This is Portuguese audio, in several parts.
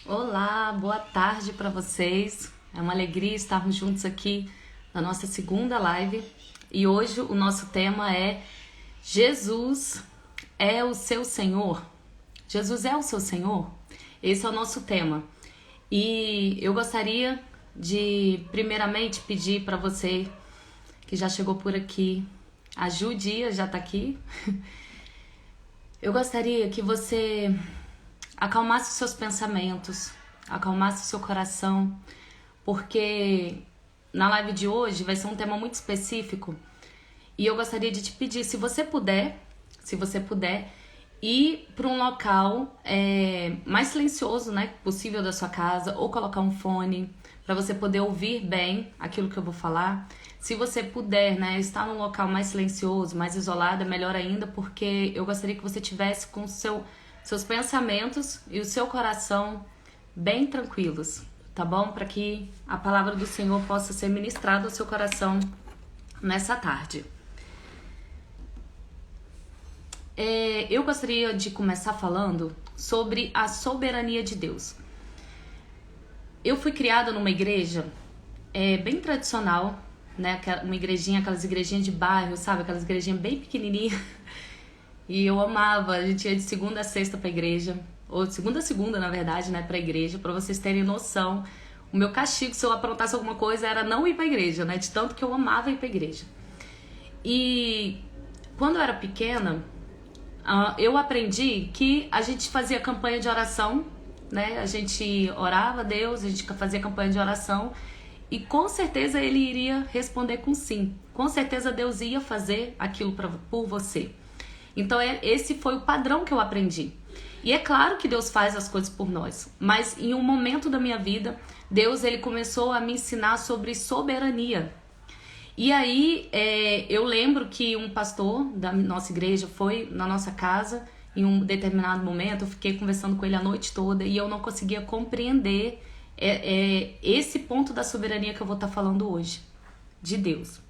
Olá, boa tarde para vocês. É uma alegria estarmos juntos aqui na nossa segunda live. E hoje o nosso tema é Jesus é o seu Senhor? Jesus é o seu Senhor? Esse é o nosso tema. E eu gostaria de primeiramente pedir para você que já chegou por aqui, a Ju Dias já está aqui. Eu gostaria que você acalmasse os seus pensamentos, acalmasse o seu coração, porque na live de hoje vai ser um tema muito específico e eu gostaria de te pedir, se você puder, ir para um local mais silencioso, né, possível da sua casa, ou colocar um fone para você poder ouvir bem aquilo que eu vou falar. Se você puder, né, estar num local mais silencioso, mais isolado, é melhor ainda, porque eu gostaria que você tivesse com seus pensamentos e o seu coração bem tranquilos, tá bom? Para que a palavra do Senhor possa ser ministrada ao seu coração nessa tarde. Eu gostaria de começar falando sobre a soberania de Deus. Eu fui criada numa igreja bem tradicional, né? Uma igrejinha, aquelas igrejinhas de bairro, sabe? Aquelas igrejinhas bem pequenininhas. E eu amava, a gente ia de segunda a sexta pra igreja, ou de segunda a segunda, na verdade, né, pra igreja, pra vocês terem noção. O meu castigo, se eu aprontasse alguma coisa, era não ir pra igreja, né, de tanto que eu amava ir pra igreja. E quando eu era pequena, eu aprendi que a gente fazia campanha de oração, né, a gente orava a Deus, a gente fazia campanha de oração, e com certeza ele iria responder com sim. Com certeza Deus ia fazer aquilo por você. Então esse foi o padrão que eu aprendi. E é claro que Deus faz as coisas por nós, mas em um momento da minha vida, Deus ele começou a me ensinar sobre soberania. E aí eu lembro que um pastor da nossa igreja foi na nossa casa em um determinado momento, eu fiquei conversando com ele a noite toda e eu não conseguia compreender esse ponto da soberania que eu vou estar falando hoje, de Deus.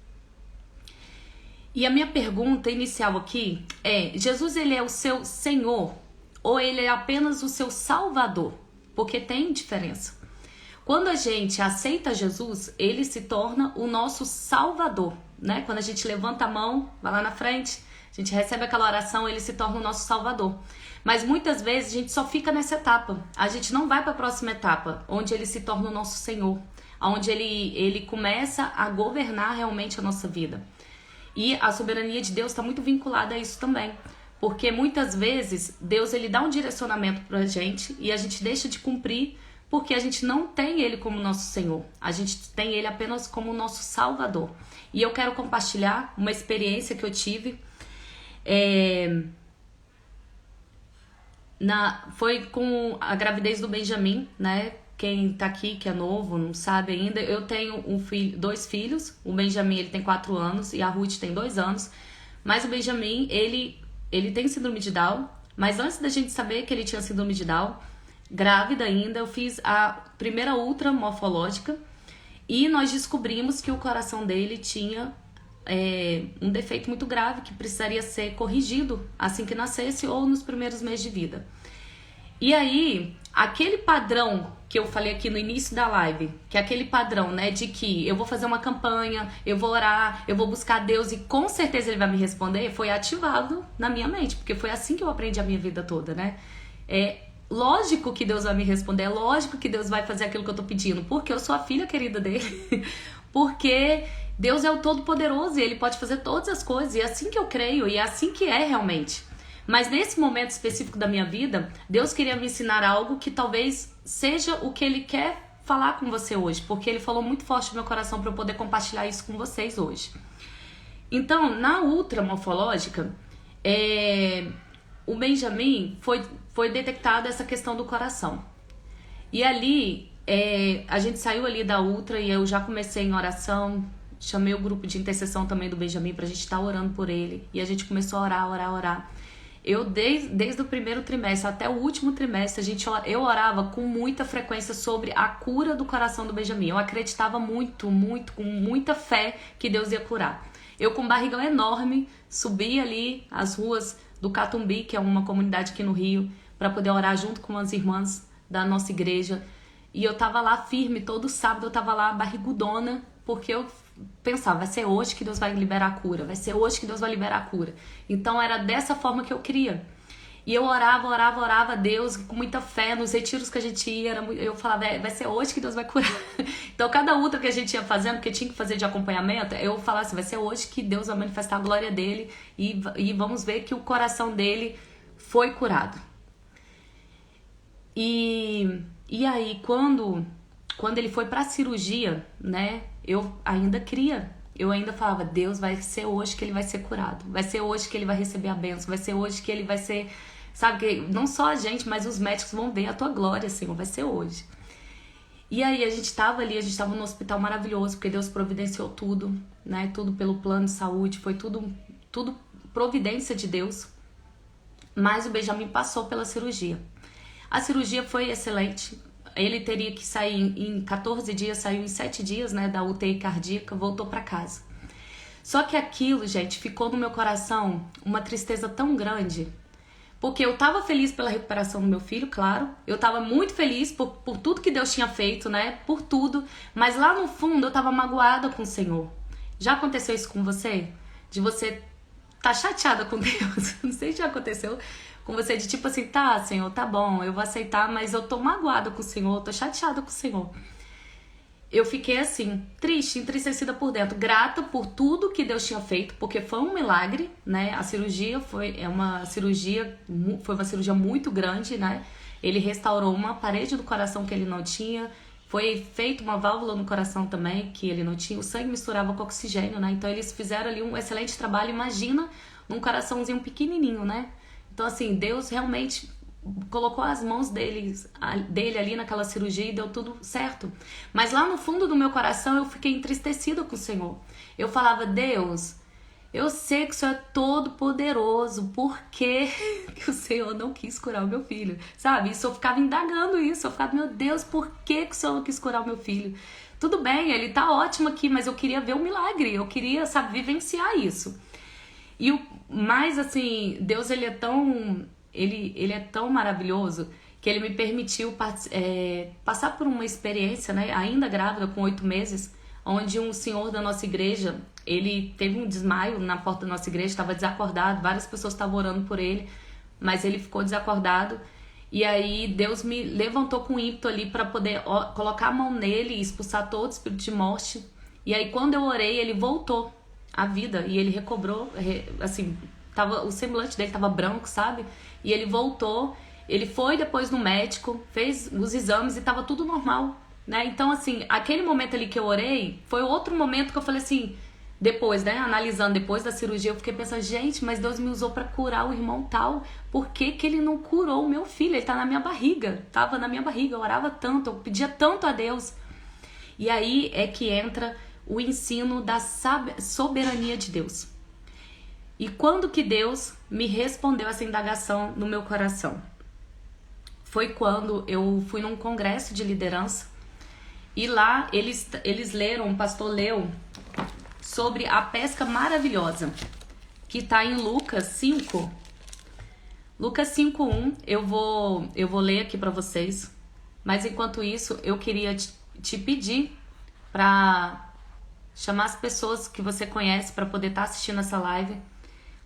E a minha pergunta inicial aqui é: Jesus ele é o seu Senhor ou ele é apenas o seu Salvador? Porque tem diferença. Quando a gente aceita Jesus, ele se torna o nosso Salvador, né? Quando a gente levanta a mão, vai lá na frente, a gente recebe aquela oração, ele se torna o nosso Salvador. Mas muitas vezes a gente só fica nessa etapa. A gente não vai para a próxima etapa, onde ele se torna o nosso Senhor, onde ele começa a governar realmente a nossa vida. E a soberania de Deus está muito vinculada a isso também. Porque muitas vezes Deus ele dá um direcionamento pra gente e a gente deixa de cumprir porque a gente não tem ele como nosso Senhor. A gente tem ele apenas como nosso Salvador. E eu quero compartilhar uma experiência que eu tive. Foi com a gravidez do Benjamin, né? Quem tá aqui, que é novo, não sabe ainda, eu tenho dois filhos. O Benjamin, ele tem 4 anos e a Ruth tem 2 anos. Mas o Benjamin, ele tem síndrome de Down. Mas antes da gente saber que ele tinha síndrome de Down, grávida ainda, eu fiz a primeira ultra morfológica e nós descobrimos que o coração dele tinha um defeito muito grave que precisaria ser corrigido assim que nascesse ou nos primeiros meses de vida. E aí, aquele padrão que eu falei aqui no início da live, que é aquele padrão, né, de que eu vou fazer uma campanha, eu vou orar, eu vou buscar Deus e com certeza ele vai me responder, foi ativado na minha mente, porque foi assim que eu aprendi a minha vida toda, né? É lógico que Deus vai me responder, é lógico que Deus vai fazer aquilo que eu tô pedindo, porque eu sou a filha querida dele, porque Deus é o Todo-Poderoso e ele pode fazer todas as coisas, e é assim que eu creio, e é assim que é realmente. Mas nesse momento específico da minha vida, Deus queria me ensinar algo que talvez seja o que ele quer falar com você hoje, porque ele falou muito forte no meu coração para eu poder compartilhar isso com vocês hoje. Então, na ultra morfológica, o Benjamin foi detectada essa questão do coração. E ali, a gente saiu ali da ultra e eu já comecei em oração, chamei o grupo de intercessão também do Benjamin pra gente estar orando por ele. E a gente começou a orar. Eu, desde o primeiro trimestre até o último trimestre, eu orava com muita frequência sobre a cura do coração do Benjamin. Eu acreditava muito, com muita fé que Deus ia curar. Eu com um barrigão enorme, subi ali as ruas do Catumbi, que é uma comunidade aqui no Rio, para poder orar junto com as irmãs da nossa igreja. E eu tava lá firme, todo sábado eu tava lá barrigudona, porque eu pensava, vai ser hoje que Deus vai liberar a cura, vai ser hoje que Deus vai liberar a cura. Então era dessa forma que eu queria. E eu orava a Deus com muita fé nos retiros que a gente ia. Eu falava, vai ser hoje que Deus vai curar. Então cada ultra que a gente ia fazendo, que tinha que fazer de acompanhamento, eu falava assim, vai ser hoje que Deus vai manifestar a glória dele e vamos ver que o coração dele foi curado. E aí, quando ele foi pra cirurgia, né, eu ainda cria. Eu ainda falava, Deus, vai ser hoje que ele vai ser curado. Vai ser hoje que ele vai receber a bênção. Vai ser hoje que ele vai ser... Sabe, que não só a gente, mas os médicos vão ver a tua glória, Senhor. Vai ser hoje. E aí, a gente tava num hospital maravilhoso, porque Deus providenciou tudo, né? Tudo pelo plano de saúde. Foi tudo providência de Deus. Mas o Benjamin passou pela cirurgia. A cirurgia foi excelente. Ele teria que sair em 14 dias, saiu em 7 dias, né, da UTI cardíaca, voltou pra casa. Só que aquilo, gente, ficou no meu coração uma tristeza tão grande, porque eu tava feliz pela recuperação do meu filho, claro, eu tava muito feliz por tudo que Deus tinha feito, né, por tudo, mas lá no fundo eu tava magoada com o Senhor. Já aconteceu isso com você? De você tá chateada com Deus? Não sei se já aconteceu com você, de tipo assim, tá, Senhor, tá bom, eu vou aceitar, mas eu tô magoada com o Senhor, tô chateada com o Senhor. Eu fiquei assim, triste, entristecida por dentro, grata por tudo que Deus tinha feito, porque foi um milagre, né? A cirurgia foi uma cirurgia muito grande, né? Ele restaurou uma parede do coração que ele não tinha, foi feita uma válvula no coração também que ele não tinha, o sangue misturava com oxigênio, né? Então eles fizeram ali um excelente trabalho, imagina num coraçãozinho pequenininho, né? Então, assim, Deus realmente colocou as mãos dele ali naquela cirurgia e deu tudo certo. Mas lá no fundo do meu coração eu fiquei entristecida com o Senhor. Eu falava, Deus, eu sei que o Senhor é todo poderoso, por que o Senhor não quis curar o meu filho? Sabe? Isso eu ficava indagando isso, eu ficava, meu Deus, por que o Senhor não quis curar o meu filho? Tudo bem, ele tá ótimo aqui, mas eu queria ver o milagre, eu queria, sabe, vivenciar isso. E mas assim, Deus ele é tão maravilhoso que ele me permitiu passar por uma experiência, né, ainda grávida com 8 meses, onde um senhor da nossa igreja, ele teve um desmaio na porta da nossa igreja, estava desacordado, várias pessoas estavam orando por ele, mas ele ficou desacordado. E aí Deus me levantou com ímpeto ali para poder colocar a mão nele e expulsar todo espírito de morte. E aí quando eu orei, ele voltou a vida e ele recobrou, assim, o semblante dele tava branco, sabe? E ele voltou, ele foi depois no médico, fez os exames e tava tudo normal, né? Então, assim, aquele momento ali que eu orei, foi outro momento que eu falei assim, depois, né, analisando depois da cirurgia, eu fiquei pensando, gente, mas Deus me usou pra curar o irmão tal, por que que ele não curou o meu filho? Ele tá na minha barriga, tava na minha barriga, eu orava tanto, eu pedia tanto a Deus. E aí é que entra o ensino da soberania de Deus. E quando que Deus me respondeu essa indagação no meu coração? Foi quando eu fui num congresso de liderança e lá eles leram, um pastor leu sobre a pesca maravilhosa, que está em Lucas 5. Lucas 5:1, eu vou ler aqui para vocês, mas enquanto isso eu queria te pedir para chamar as pessoas que você conhece para poder estar assistindo essa live,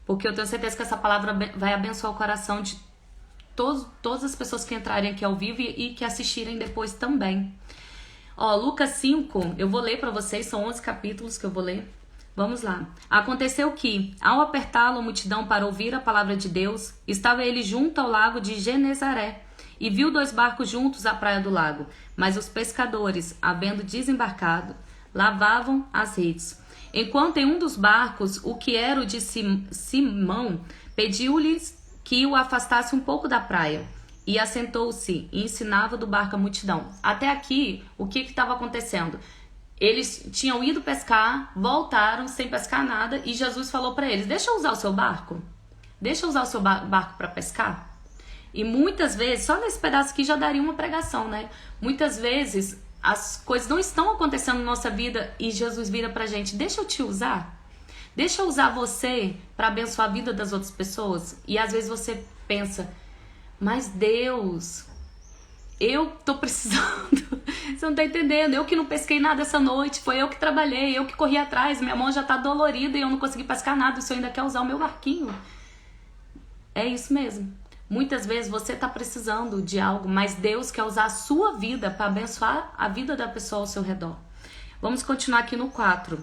porque eu tenho certeza que essa palavra vai abençoar o coração de todas as pessoas que entrarem aqui ao vivo e que assistirem depois também. Ó, Lucas 5, eu vou ler para vocês, são 11 capítulos que eu vou ler. Vamos lá. Aconteceu que, ao apertá-lo a multidão para ouvir a palavra de Deus, estava ele junto ao lago de Genezaré, e viu 2 barcos juntos à praia do lago, mas os pescadores, havendo desembarcado, lavavam as redes. Enquanto em um dos barcos, o que era o de Simão, pediu-lhes que o afastasse um pouco da praia, e assentou-se e ensinava do barco a multidão. Até aqui, o que estava acontecendo? Eles tinham ido pescar, voltaram sem pescar nada, e Jesus falou para eles, deixa eu usar o seu barco? Deixa eu usar o seu barco para pescar? E muitas vezes, só nesse pedaço aqui já daria uma pregação, né? Muitas vezes as coisas não estão acontecendo na nossa vida e Jesus vira pra gente, deixa eu te usar? Deixa eu usar você para abençoar a vida das outras pessoas? E às vezes você pensa, mas Deus, eu tô precisando. Você não tá entendendo? Eu que não pesquei nada essa noite, foi eu que trabalhei, eu que corri atrás, minha mão já tá dolorida e eu não consegui pescar nada, o senhor ainda quer usar o meu barquinho. É isso mesmo. Muitas vezes você tá precisando de algo, mas Deus quer usar a sua vida para abençoar a vida da pessoa ao seu redor. Vamos continuar aqui no 4.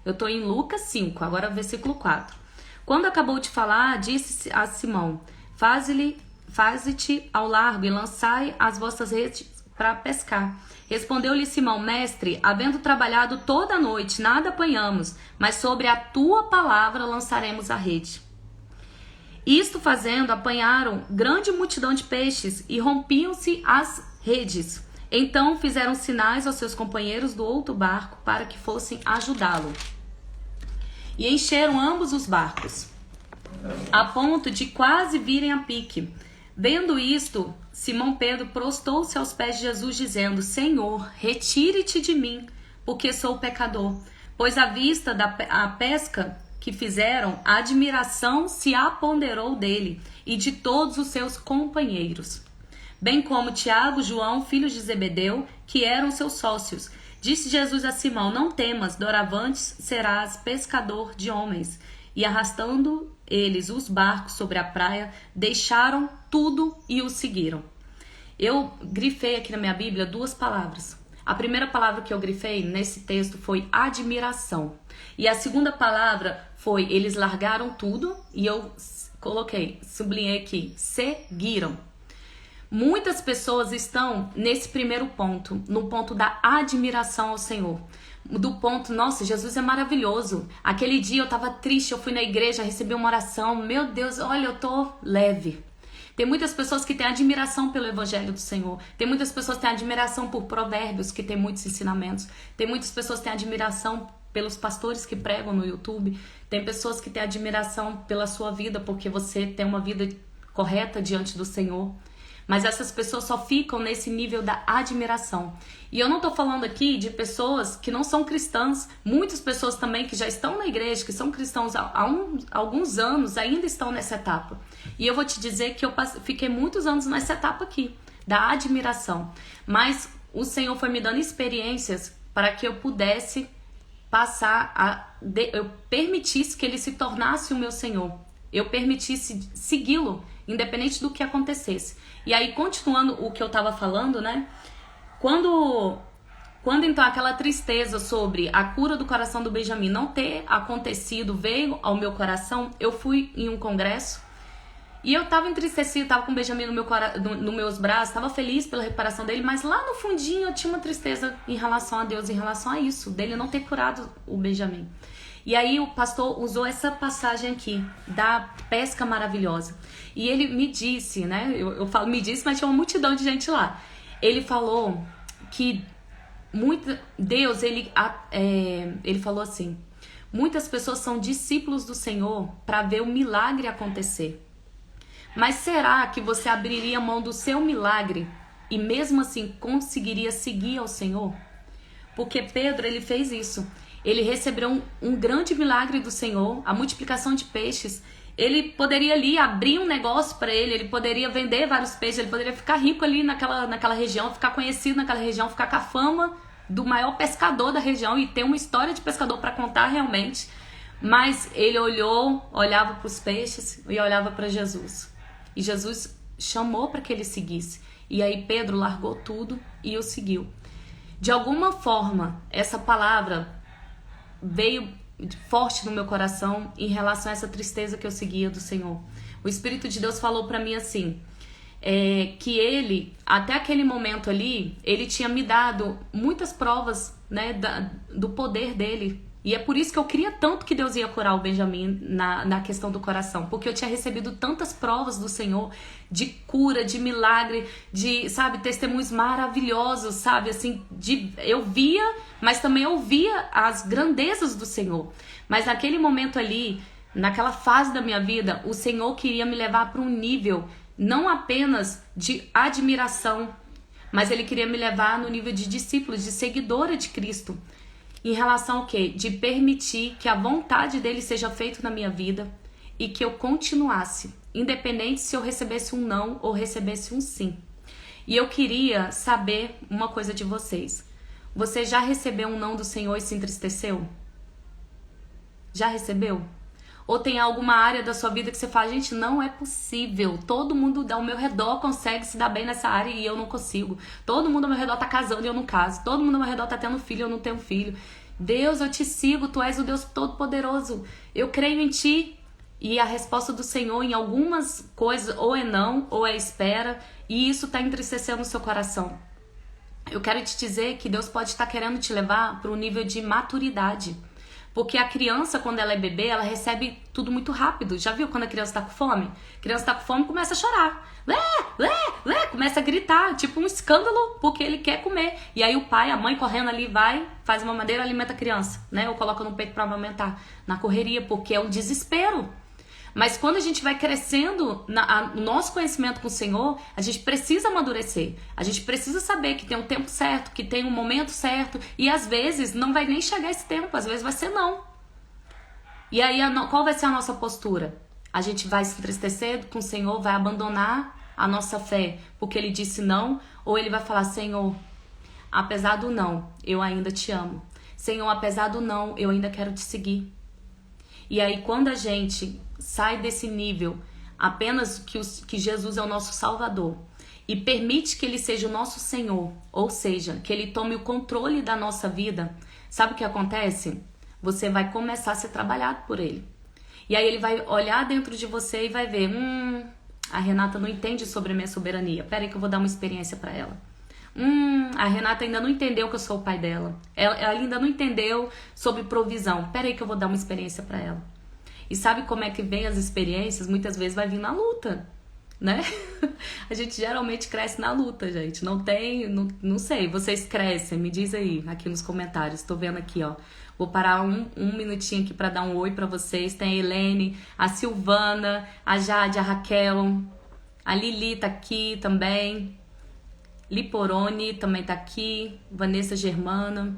Eu tô em Lucas 5, agora versículo 4. Quando acabou de falar, disse a Simão: Faze-te ao largo e lançai as vossas redes para pescar. Respondeu-lhe Simão: Mestre, havendo trabalhado toda a noite, nada apanhamos, mas sobre a tua palavra lançaremos a rede. Isto fazendo, apanharam grande multidão de peixes e rompiam-se as redes. Então fizeram sinais aos seus companheiros do outro barco para que fossem ajudá-lo. E encheram ambos os barcos, a ponto de quase virem a pique. Vendo isto, Simão Pedro prostou-se aos pés de Jesus, dizendo: Senhor, retire-te de mim, porque sou pecador. Pois à vista da pesca que fizeram, a admiração se apoderou dele e de todos os seus companheiros, bem como Tiago, João, filhos de Zebedeu, que eram seus sócios. Disse Jesus a Simão: Não temas, doravante serás pescador de homens. E arrastando eles os barcos sobre a praia, deixaram tudo e o seguiram. Eu grifei aqui na minha Bíblia 2 palavras. A primeira palavra que eu grifei nesse texto foi admiração. E a segunda palavra foi: eles largaram tudo, e eu sublinhei aqui, seguiram. Muitas pessoas estão nesse primeiro ponto, no ponto da admiração ao Senhor. Do ponto, nossa, Jesus é maravilhoso. Aquele dia eu tava triste, eu fui na igreja, recebi uma oração. Meu Deus, olha, eu tô leve. Tem muitas pessoas que têm admiração pelo Evangelho do Senhor. Tem muitas pessoas que têm admiração por Provérbios, que tem muitos ensinamentos. Tem muitas pessoas que têm admiração pelos pastores que pregam no YouTube. Tem pessoas que têm admiração pela sua vida, porque você tem uma vida correta diante do Senhor. Mas essas pessoas só ficam nesse nível da admiração. E eu não tô falando aqui de pessoas que não são cristãs. Muitas pessoas também que já estão na igreja, que são cristãos há alguns anos, ainda estão nessa etapa. E eu vou te dizer que eu fiquei muitos anos nessa etapa aqui, da admiração. Mas o Senhor foi me dando experiências para que eu pudesse eu permitisse que Ele se tornasse o meu Senhor. Eu permitisse segui-lo, independente do que acontecesse. E aí, continuando o que eu tava falando, né? Quando então aquela tristeza sobre a cura do coração do Benjamin não ter acontecido veio ao meu coração, eu fui em um congresso e eu tava entristecida, tava com o Benjamin nos meus braços, tava feliz pela recuperação dele, mas lá no fundinho eu tinha uma tristeza em relação a Deus, em relação a isso, dele não ter curado o Benjamin. E aí o pastor usou essa passagem aqui, da pesca maravilhosa. E ele me disse, né? Eu falo me disse, mas tinha uma multidão de gente lá. Ele falou que Deus, ele falou assim: muitas pessoas são discípulos do Senhor para ver o milagre acontecer. Mas será que você abriria mão do seu milagre e mesmo assim conseguiria seguir ao Senhor? Porque Pedro, ele fez isso. Ele recebeu um grande milagre do Senhor, a multiplicação de peixes. Ele poderia ali abrir um negócio para ele poderia vender vários peixes, ele poderia ficar rico ali naquela região, ficar conhecido naquela região, ficar com a fama do maior pescador da região e ter uma história de pescador para contar realmente. Mas ele olhava para os peixes e olhava para Jesus. E Jesus chamou para que ele seguisse. E aí Pedro largou tudo e o seguiu. De alguma forma, essa palavra veio forte no meu coração em relação a essa tristeza que eu seguia do Senhor. O Espírito de Deus falou pra mim assim, que ele, até aquele momento ali, ele tinha me dado muitas provas, né, do poder dele. E é por isso que eu queria tanto que Deus ia curar o Benjamin na questão do coração. Porque eu tinha recebido tantas provas do Senhor de cura, de milagre, de, sabe, testemunhos maravilhosos, sabe, assim, eu via, mas também ouvia as grandezas do Senhor. Mas naquele momento ali, naquela fase da minha vida, o Senhor queria me levar para um nível não apenas de admiração, mas Ele queria me levar no nível de discípulo, de seguidora de Cristo. Em relação ao quê? De permitir que a vontade dele seja feita na minha vida e que eu continuasse, independente se eu recebesse um não ou recebesse um sim. E eu queria saber uma coisa de vocês. Você já recebeu um não do Senhor e se entristeceu? Já recebeu? Ou tem alguma área da sua vida que você fala, gente, não é possível. Todo mundo ao meu redor consegue se dar bem nessa área e eu não consigo. Todo mundo ao meu redor tá casando e eu não caso. Todo mundo ao meu redor tá tendo filho e eu não tenho filho. Deus, eu te sigo, tu és o Deus Todo-Poderoso. Eu creio em ti. E a resposta do Senhor em algumas coisas ou é não, ou é espera. E isso tá entristecendo o seu coração. Eu quero te dizer que Deus pode estar querendo te levar para um nível de maturidade. Porque a criança, quando ela é bebê, ela recebe tudo muito rápido. Já viu quando a criança tá com fome? A criança tá com fome e começa a chorar. Começa a gritar, tipo um escândalo, porque ele quer comer. E aí o pai, a mãe correndo ali, vai, faz uma madeira, alimenta a criança, né? Ou coloca no peito para amamentar. Na correria, porque é um desespero. Mas quando a gente vai crescendo no nosso conhecimento com o Senhor, a gente precisa amadurecer. A gente precisa saber que tem um tempo certo, que tem um momento certo. E às vezes não vai nem chegar esse tempo, às vezes vai ser não. E aí qual vai ser a nossa postura? A gente vai se entristecer com o Senhor, vai abandonar a nossa fé porque Ele disse não? Ou Ele vai falar, Senhor, apesar do não, eu ainda te amo. Senhor, apesar do não, eu ainda quero te seguir. E aí quando a gente sai desse nível apenas que Jesus é o nosso Salvador e permite que Ele seja o nosso Senhor, ou seja, que Ele tome o controle da nossa vida, sabe o que acontece? Você vai começar a ser trabalhado por Ele. E aí Ele vai olhar dentro de você e vai ver, a Renata não entende sobre a minha soberania, pera aí que eu vou dar uma experiência para ela. A Renata ainda não entendeu que eu sou o pai dela. Ela ainda não entendeu sobre provisão. Pera aí que eu vou dar uma experiência para ela. E sabe como é que vem as experiências? Muitas vezes vai vir na luta, né? A gente geralmente cresce na luta, gente. Não sei, vocês crescem, me diz aí, aqui nos comentários. Tô vendo aqui, ó. Vou parar um minutinho aqui para dar um oi para vocês. Tem a Helene, a Silvana, a Jade, a Raquel, a Lili tá aqui também. Liporone também tá aqui. Vanessa Germana.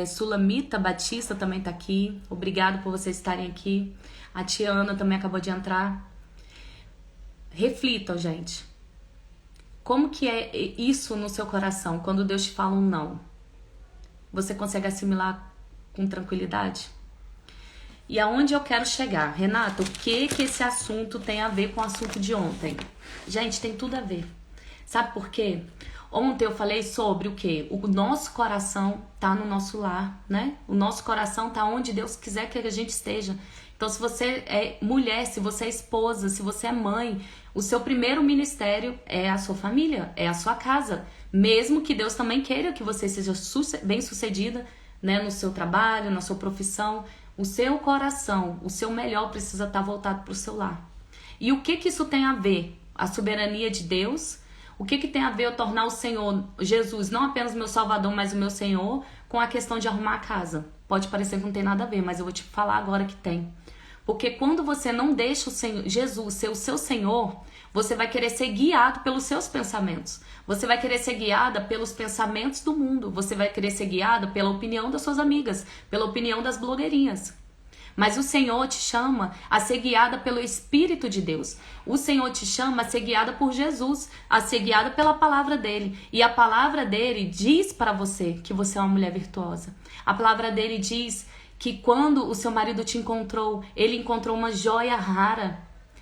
Sulamita Batista também tá aqui. Obrigado por vocês estarem aqui. A Tiana também acabou de entrar. Reflitam, gente. Como que é isso no seu coração quando Deus te fala um não? Você consegue assimilar com tranquilidade? E aonde eu quero chegar? Renata, o que esse assunto tem a ver com o assunto de ontem? Gente, tem tudo a ver. Sabe por quê? Ontem eu falei sobre o quê? O nosso coração tá no nosso lar, né? O nosso coração tá onde Deus quiser que a gente esteja. Então, se você é mulher, se você é esposa, se você é mãe, o seu primeiro ministério é a sua família, é a sua casa. Mesmo que Deus também queira que você seja bem-sucedida, né, no seu trabalho, na sua profissão, o seu coração, o seu melhor precisa estar voltado para o seu lar. E o que isso tem a ver? A soberania de Deus. O que tem a ver eu tornar o Senhor, Jesus, não apenas meu Salvador, mas o meu Senhor, com a questão de arrumar a casa? Pode parecer que não tem nada a ver, mas eu vou te falar agora que tem. Porque quando você não deixa o Senhor, Jesus ser o seu Senhor, você vai querer ser guiado pelos seus pensamentos. Você vai querer ser guiada pelos pensamentos do mundo. Você vai querer ser guiada pela opinião das suas amigas, pela opinião das blogueirinhas. Mas o Senhor te chama a ser guiada pelo Espírito de Deus. O Senhor te chama a ser guiada por Jesus, a ser guiada pela palavra dele. E a palavra dele diz para você que você é uma mulher virtuosa. A palavra dele diz que quando o seu marido te encontrou, ele encontrou uma joia rara.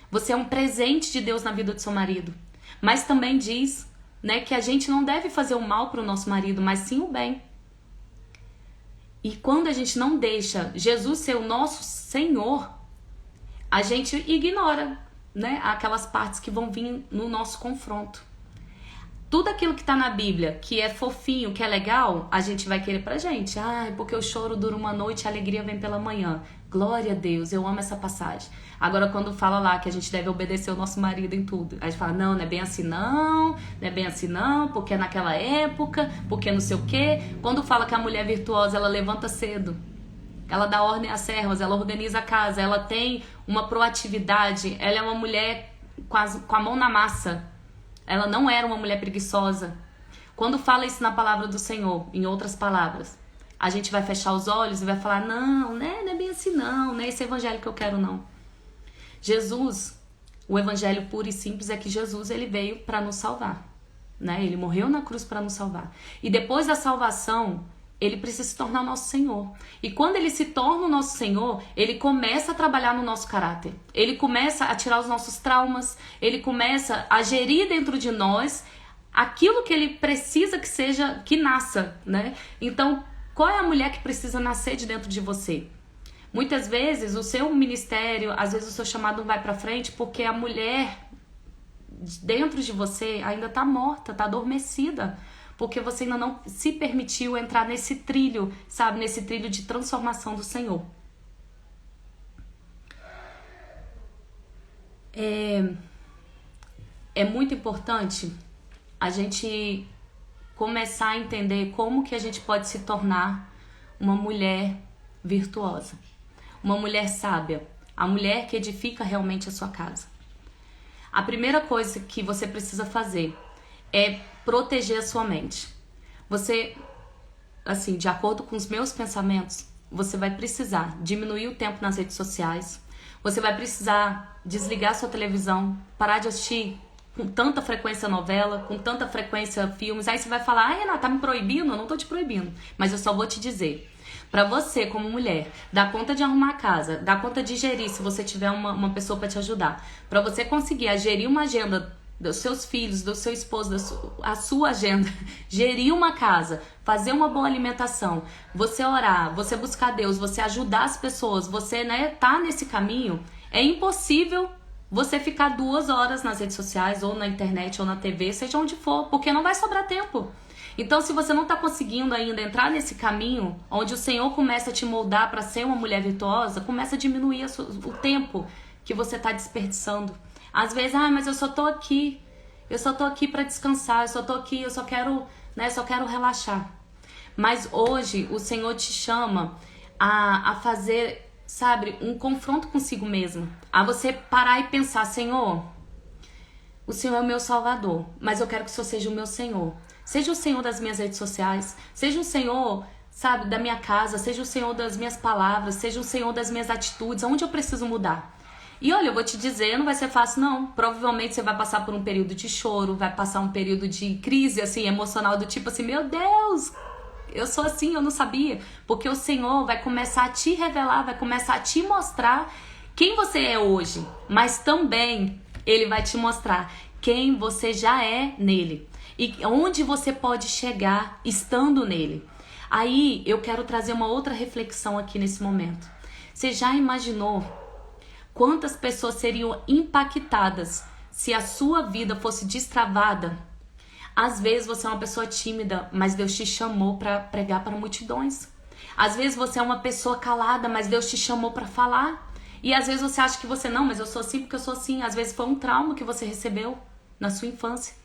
Você é um presente de Deus na vida do seu marido. Mas também diz, né, que a gente não deve fazer o mal para o nosso marido, mas sim o bem. E quando a gente não deixa Jesus ser o nosso Senhor, a gente ignora, né, aquelas partes que vão vir no nosso confronto. Tudo aquilo que tá na Bíblia, que é fofinho, que é legal, a gente vai querer pra gente. Porque o choro dura uma noite e a alegria vem pela manhã. Glória a Deus, eu amo essa passagem. Agora, quando fala lá que a gente deve obedecer o nosso marido em tudo, a gente fala, não é bem assim não é bem assim não, porque é naquela época, porque não sei o quê. Quando fala que a mulher virtuosa, ela levanta cedo, ela dá ordem às servas, ela organiza a casa, ela tem uma proatividade, ela é uma mulher com a mão na massa. Ela não era uma mulher preguiçosa. Quando fala isso na palavra do Senhor, em outras palavras, a gente vai fechar os olhos e vai falar, não é bem assim não é esse evangelho que eu quero não. Jesus, O evangelho puro e simples é que Jesus, ele veio para nos salvar, né? Ele morreu na cruz para nos salvar. E depois da salvação, ele precisa se tornar o nosso Senhor. E quando ele se torna o nosso Senhor, ele começa a trabalhar no nosso caráter. Ele começa a tirar os nossos traumas, ele começa a gerir dentro de nós aquilo que ele precisa que seja, que nasça, né? Então, qual é a mulher que precisa nascer de dentro de você? Muitas vezes o seu ministério, às vezes o seu chamado não vai para frente porque a mulher dentro de você ainda tá morta, tá adormecida, porque você ainda não se permitiu entrar nesse trilho, sabe, nesse trilho de transformação do Senhor. É muito importante a gente começar a entender como que a gente pode se tornar uma mulher virtuosa, uma mulher sábia, a mulher que edifica realmente a sua casa. A primeira coisa que você precisa fazer é proteger a sua mente. Você, assim, de acordo com os meus pensamentos, você vai precisar diminuir o tempo nas redes sociais, você vai precisar desligar sua televisão, parar de assistir com tanta frequência novela, com tanta frequência filmes. Aí você vai falar, Renata, tá me proibindo? Eu não tô te proibindo, mas eu só vou te dizer. Pra você, como mulher, dar conta de arrumar a casa, dar conta de gerir, se você tiver uma pessoa pra te ajudar. Pra você conseguir gerir uma agenda dos seus filhos, do seu esposo, a sua agenda, gerir uma casa, fazer uma boa alimentação, você orar, você buscar Deus, você ajudar as pessoas, você, né, tá nesse caminho, é impossível você ficar 2 horas nas redes sociais, ou na internet, ou na TV, seja onde for, porque não vai sobrar tempo. Então, se você não está conseguindo ainda entrar nesse caminho, onde o Senhor começa a te moldar para ser uma mulher virtuosa, começa a diminuir o tempo que você está desperdiçando. Às vezes, mas eu só tô aqui para descansar, eu só tô aqui, eu só quero relaxar. Mas hoje o Senhor te chama a fazer, sabe, um confronto consigo mesmo, a você parar e pensar, Senhor, o Senhor é o meu Salvador, mas eu quero que o Senhor seja o meu Senhor. Seja o Senhor das minhas redes sociais, seja o Senhor, sabe, da minha casa, seja o Senhor das minhas palavras, seja o Senhor das minhas atitudes, aonde eu preciso mudar. E olha, eu vou te dizer, não vai ser fácil não. Provavelmente você vai passar por um período de choro, vai passar um período de crise, assim, emocional, do tipo assim, meu Deus, eu sou assim, eu não sabia. Porque o Senhor vai começar a te revelar, vai começar a te mostrar quem você é hoje. Mas também Ele vai te mostrar quem você já é nele. E onde você pode chegar estando nele. Aí eu quero trazer uma outra reflexão aqui nesse momento. Você já imaginou quantas pessoas seriam impactadas se a sua vida fosse destravada? Às vezes você é uma pessoa tímida, mas Deus te chamou para pregar para multidões. Às vezes você é uma pessoa calada, mas Deus te chamou para falar. E às vezes você acha que você não, mas eu sou assim porque eu sou assim. Às vezes foi um trauma que você recebeu na sua infância.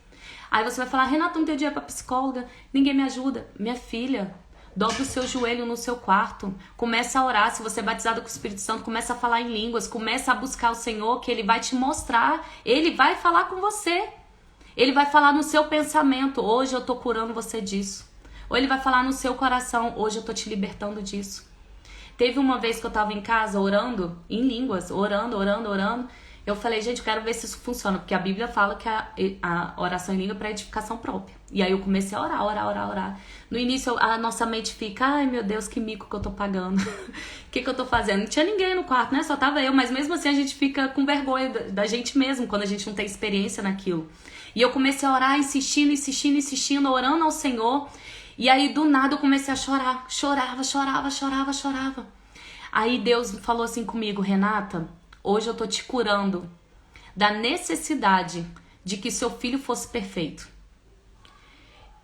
Aí você vai falar, Renata, não tenho dinheiro para psicóloga, ninguém me ajuda. Minha filha, dobra o seu joelho no seu quarto, começa a orar, se você é batizada com o Espírito Santo, começa a falar em línguas, começa a buscar o Senhor, que Ele vai te mostrar, Ele vai falar com você, Ele vai falar no seu pensamento, hoje eu tô curando você disso. Ou Ele vai falar no seu coração, hoje eu tô te libertando disso. Teve uma vez que eu tava em casa orando em línguas, orando. Eu falei, gente, eu quero ver se isso funciona, porque a Bíblia fala que a oração em língua é para edificação própria. E aí eu comecei a orar. No início a nossa mente fica, ai meu Deus, que mico que eu tô pagando. O que eu tô fazendo? Não tinha ninguém no quarto, né? Só tava eu, mas mesmo assim a gente fica com vergonha da gente mesmo, quando a gente não tem experiência naquilo. E eu comecei a orar, insistindo, orando ao Senhor. E aí do nada eu comecei a chorar. Chorava. Aí Deus falou assim comigo, Renata, hoje eu tô te curando da necessidade de que seu filho fosse perfeito.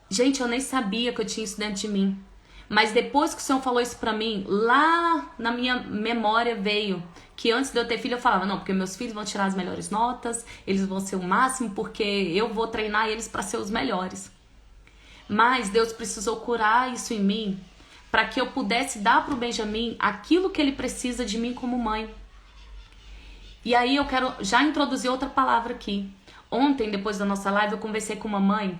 Gente, eu nem sabia que eu tinha isso dentro de mim. Mas depois que o Senhor falou isso pra mim, lá na minha memória veio que antes de eu ter filho eu falava, não, porque meus filhos vão tirar as melhores notas, eles vão ser o máximo porque eu vou treinar eles pra ser os melhores. Mas Deus precisou curar isso em mim para que eu pudesse dar pro Benjamin aquilo que ele precisa de mim como mãe. E aí eu quero já introduzir outra palavra aqui. Ontem, depois da nossa live, eu conversei com uma mãe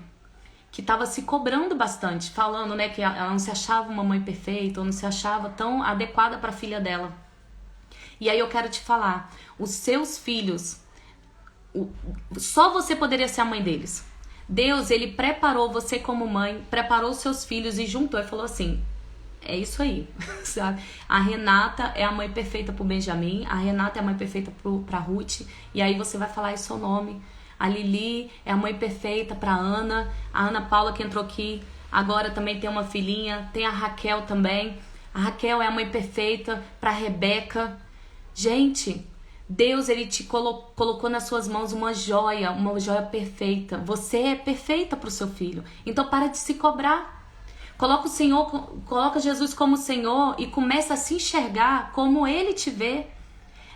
que estava se cobrando bastante, falando, né, que ela não se achava uma mãe perfeita, ou não se achava tão adequada para a filha dela. E aí eu quero te falar, os seus filhos, Só você poderia ser a mãe deles. Deus, ele preparou você como mãe, preparou seus filhos e juntou e falou assim: é isso aí, sabe? A Renata é a mãe perfeita pro Benjamin, a Renata é a mãe perfeita pra Ruth, e aí você vai falar esse seu nome. A Lili é a mãe perfeita pra Ana, a Ana Paula que entrou aqui, agora também tem uma filhinha, tem a Raquel também. A Raquel é a mãe perfeita pra Rebeca. Gente, Deus, ele te colocou nas suas mãos uma joia perfeita. Você é perfeita pro seu filho. Então para de se cobrar. Coloca o Senhor, coloca Jesus como Senhor e começa a se enxergar como Ele te vê.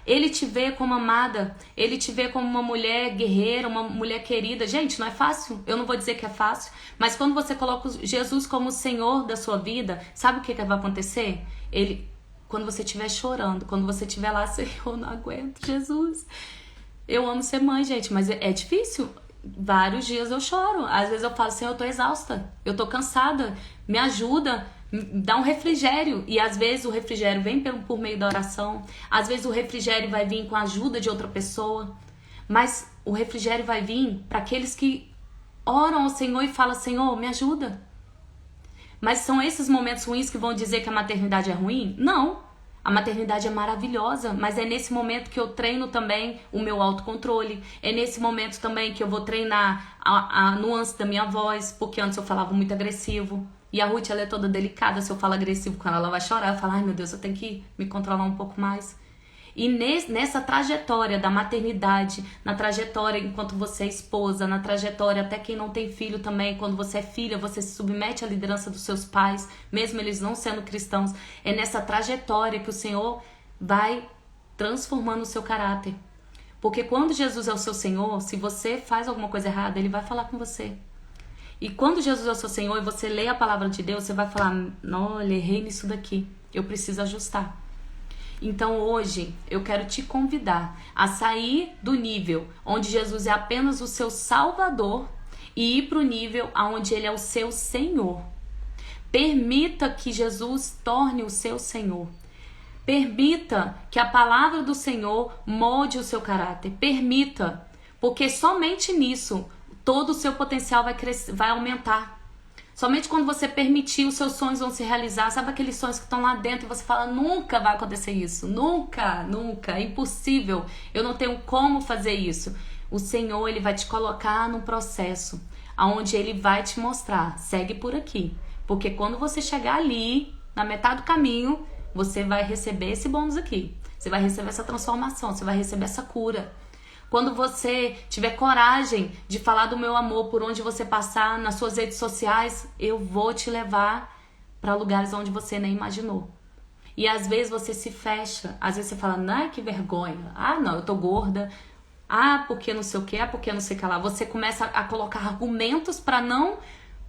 Ele te vê como amada, Ele te vê como uma mulher guerreira, uma mulher querida. Gente, não é fácil, eu não vou dizer que é fácil, mas quando você coloca Jesus como Senhor da sua vida, sabe o que vai acontecer? Quando você estiver chorando, quando você estiver lá, Senhor, não aguento, Jesus. Eu amo ser mãe, gente, mas é difícil. Vários dias eu choro. Às vezes eu falo, Senhor, eu tô exausta, eu tô cansada, me ajuda, dá um refrigério. E às vezes o refrigério vem por meio da oração, às vezes o refrigério vai vir com a ajuda de outra pessoa, mas o refrigério vai vir para aqueles que oram ao Senhor e falam, Senhor, me ajuda. Mas são esses momentos ruins que vão dizer que a maternidade é ruim? Não. A maternidade é maravilhosa, mas é nesse momento que eu treino também o meu autocontrole. É nesse momento também que eu vou treinar a nuance da minha voz, porque antes eu falava muito agressivo. E a Ruth, ela é toda delicada, se eu falo agressivo com ela, ela vai chorar. Eu falo, ai meu Deus, eu tenho que me controlar um pouco mais. E nessa trajetória da maternidade, na trajetória enquanto você é esposa, na trajetória até quem não tem filho também, quando você é filha, você se submete à liderança dos seus pais, mesmo eles não sendo cristãos. É nessa trajetória que o Senhor vai transformando o seu caráter. Porque quando Jesus é o seu Senhor, se você faz alguma coisa errada, Ele vai falar com você. E quando Jesus é o seu Senhor e você lê a palavra de Deus, você vai falar, não, eu errei nisso daqui, eu preciso ajustar. Então hoje eu quero te convidar a sair do nível onde Jesus é apenas o seu Salvador e ir para o nível onde Ele é o seu Senhor. Permita que Jesus torne o seu Senhor. Permita que a palavra do Senhor molde o seu caráter. Permita, porque somente nisso todo o seu potencial vai crescer, vai aumentar. Somente quando você permitir, os seus sonhos vão se realizar. Sabe aqueles sonhos que estão lá dentro e você fala, nunca vai acontecer isso. Nunca, nunca. É impossível. Eu não tenho como fazer isso. O Senhor, Ele vai te colocar num processo onde Ele vai te mostrar. Segue por aqui. Porque quando você chegar ali, na metade do caminho, você vai receber esse bônus aqui. Você vai receber essa transformação. Você vai receber essa cura. Quando você tiver coragem de falar do meu amor por onde você passar nas suas redes sociais, eu vou te levar para lugares onde você nem imaginou. E às vezes você se fecha, às vezes você fala, ai que vergonha, ah não, eu tô gorda, ah porque não sei o que, ah porque não sei o que lá. Você começa a colocar argumentos para não